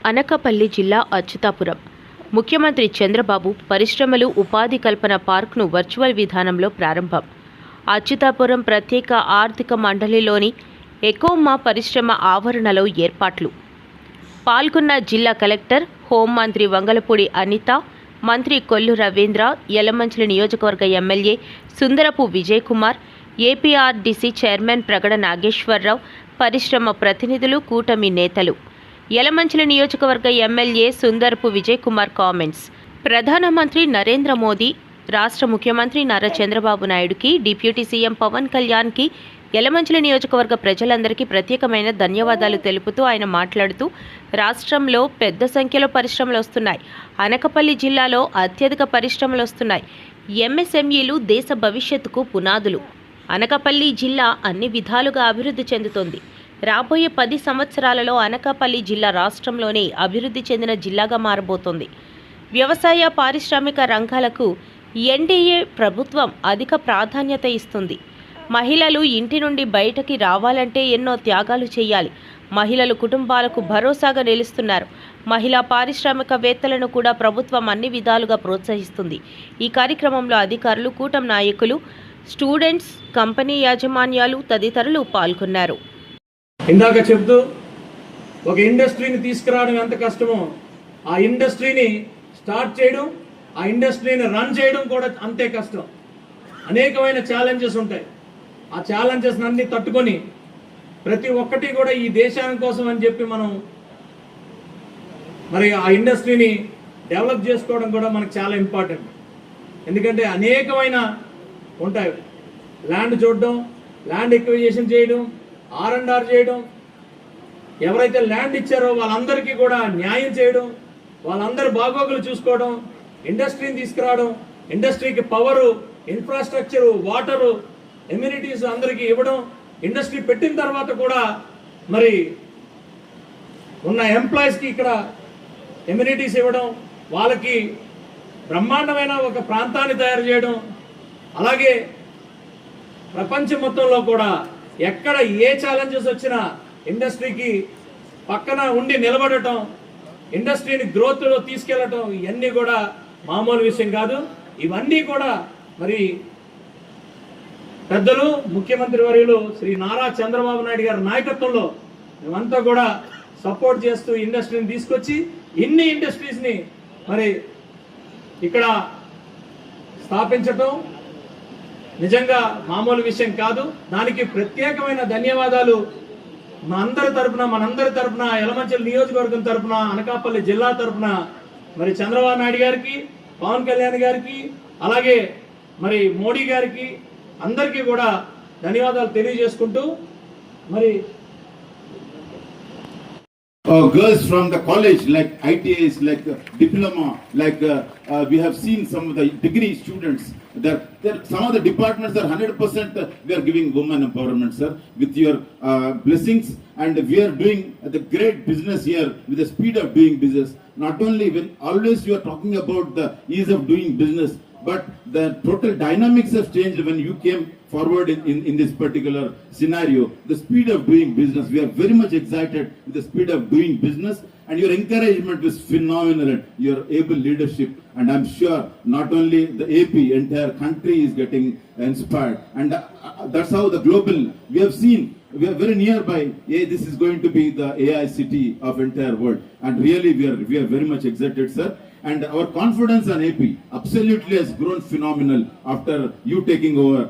అనకాపల్లి జిల్లా అచ్యుతాపురం ముఖ్యమంత్రి చంద్రబాబు పరిశ్రమలు ఉపాధి కల్పన పార్క్ను వర్చువల్ విధానంలో ప్రారంభం. అచ్యుతాపురం ప్రత్యేక ఆర్థిక మండలిలోని ఎకోమా పరిశ్రమ ఆవరణలో ఏర్పాట్లు. పాల్గొన్న జిల్లా కలెక్టర్, హోంమంత్రి వంగలపూడి అనిత, మంత్రి కొల్లు రవీంద్ర, యలమంచిలి నియోజకవర్గ MLA Sundarapu Vijay Kumar, APRDC chairman Pragada Nageswararao, పరిశ్రమ ప్రతినిధులు, కూటమి నేతలు. యలమంచిలి నియోజకవర్గ ఎమ్మెల్యే సుందరపు విజయ్ కుమార్ కామెంట్స్. ప్రధానమంత్రి నరేంద్ర మోదీ, రాష్ట్ర ముఖ్యమంత్రి నారా చంద్రబాబు నాయుడుకి, డిప్యూటీ సీఎం పవన్ కళ్యాణ్కి, యలమంచిలి నియోజకవర్గ ప్రజలందరికీ ప్రత్యేకమైన ధన్యవాదాలు తెలుపుతూ ఆయన మాట్లాడుతూ, రాష్ట్రంలో పెద్ద సంఖ్యలో పరిశ్రమలు వస్తున్నాయి. అనకాపల్లి జిల్లాలో అత్యధిక పరిశ్రమలు వస్తున్నాయి. ఎంఎస్ఎంఈలు దేశ భవిష్యత్తుకు పునాదులు. అనకాపల్లి జిల్లా అన్ని విధాలుగా అభివృద్ధి చెందుతోంది. రాబోయే 10 సంవత్సరాలలో అనకాపల్లి జిల్లా రాష్ట్రంలోనే అభివృద్ధి చెందిన జిల్లాగా మారబోతోంది. వ్యవసాయ, పారిశ్రామిక రంగాలకు ఎన్డీఏ ప్రభుత్వం అధిక ప్రాధాన్యత ఇస్తుంది. మహిళలు ఇంటి నుండి బయటకి రావాలంటే ఎన్నో త్యాగాలు చేయాలి. మహిళలు కుటుంబాలకు భరోసాగా నిలుస్తున్నారు. మహిళా పారిశ్రామికవేత్తలను కూడా ప్రభుత్వం అన్ని విధాలుగా ప్రోత్సహిస్తుంది. ఈ కార్యక్రమంలో అధికారులు, కూటమి నాయకులు, స్టూడెంట్స్, కంపెనీ యాజమాన్యాలు తదితరులు పాల్గొన్నారు. ఇందాక చెప్తూ ఒక ఇండస్ట్రీని తీసుకురావడం ఎంత కష్టమో, ఆ ఇండస్ట్రీని స్టార్ట్ చేయడం, ఆ ఇండస్ట్రీని రన్ చేయడం కూడా అంతే కష్టం. అనేకమైన ఛాలెంజెస్ ఉంటాయి. ఆ ఛాలెంజెస్ అన్ని తట్టుకొని ప్రతి ఒక్కటి కూడా ఈ దేశాని కోసం అని చెప్పి మనం మరి ఆ ఇండస్ట్రీని డెవలప్ చేసుకోవడం కూడా మనకు చాలా ఇంపార్టెంట్. ఎందుకంటే అనేకమైన ఉంటాయి. ల్యాండ్ చూడడం, ల్యాండ్ ఎక్విజిషన్ చేయడం, R&R చేయడం, ఎవరైతే ల్యాండ్ ఇచ్చారో వాళ్ళందరికీ కూడా న్యాయం చేయడం, వాళ్ళందరి బాగోగులు చూసుకోవడం, ఇండస్ట్రీని తీసుకురావడం, ఇండస్ట్రీకి పవరు, ఇన్ఫ్రాస్ట్రక్చరు, వాటరు, ఎమ్యూనిటీస్ అందరికీ ఇవ్వడం, ఇండస్ట్రీ పెట్టిన తర్వాత కూడా మరి ఉన్న ఎంప్లాయీస్కి ఇక్కడ ఎమ్యూనిటీస్ ఇవ్వడం, వాళ్ళకి బ్రహ్మాండమైన ఒక ప్రాంతాన్ని తయారు చేయడం, అలాగే ప్రపంచం మొత్తంలో కూడా ఎక్కడ ఏ ఛాలెంజెస్ వచ్చినా ఇండస్ట్రీకి పక్కన ఉండి నిలబడటం, ఇండస్ట్రీని గ్రోత్లో తీసుకెళ్లటం, ఇవన్నీ కూడా మామూలు విషయం కాదు. ఇవన్నీ కూడా మరి పెద్దలు, ముఖ్యమంత్రి వర్యులు శ్రీ నారా చంద్రబాబు నాయుడు గారి నాయకత్వంలో మేమంతా కూడా సపోర్ట్ చేస్తూ ఇండస్ట్రీని తీసుకొచ్చి ఇన్ని ఇండస్ట్రీస్ని మరి ఇక్కడ స్థాపించటం నిజంగా మామూలు విషయం కాదు. దానికి ప్రత్యేకమైన ధన్యవాదాలు మనందరి తరపున యలమంచిలి నియోజకవర్గం తరపున, అనకాపల్లి జిల్లా తరపున మరి చంద్రబాబు నాయుడు గారికి, పవన్ కళ్యాణ్ గారికి, అలాగే మరి మోడీ గారికి అందరికీ కూడా ధన్యవాదాలు తెలియజేసుకుంటూ మరి girls from the college like ITIs, like diploma, like we have seen some of the degree students. Some of the departments are 100% we are giving women empowerment, sir, with your blessings, and we are doing the great business here with the speed of doing business. Not only when always you are talking about the ease of doing business, but the total dynamics have changed when you came forward in this particular scenario. The speed of doing business, we are very much excited with the speed of doing business, and your encouragement was phenomenal, and your able leadership, and I'm sure not only the AP, entire country is getting inspired, and that's how the global, we have seen, we are very nearby. This is going to be the AI city of entire world, and really we are very much excited, sir. And our confidence on AP absolutely has grown phenomenal after you taking over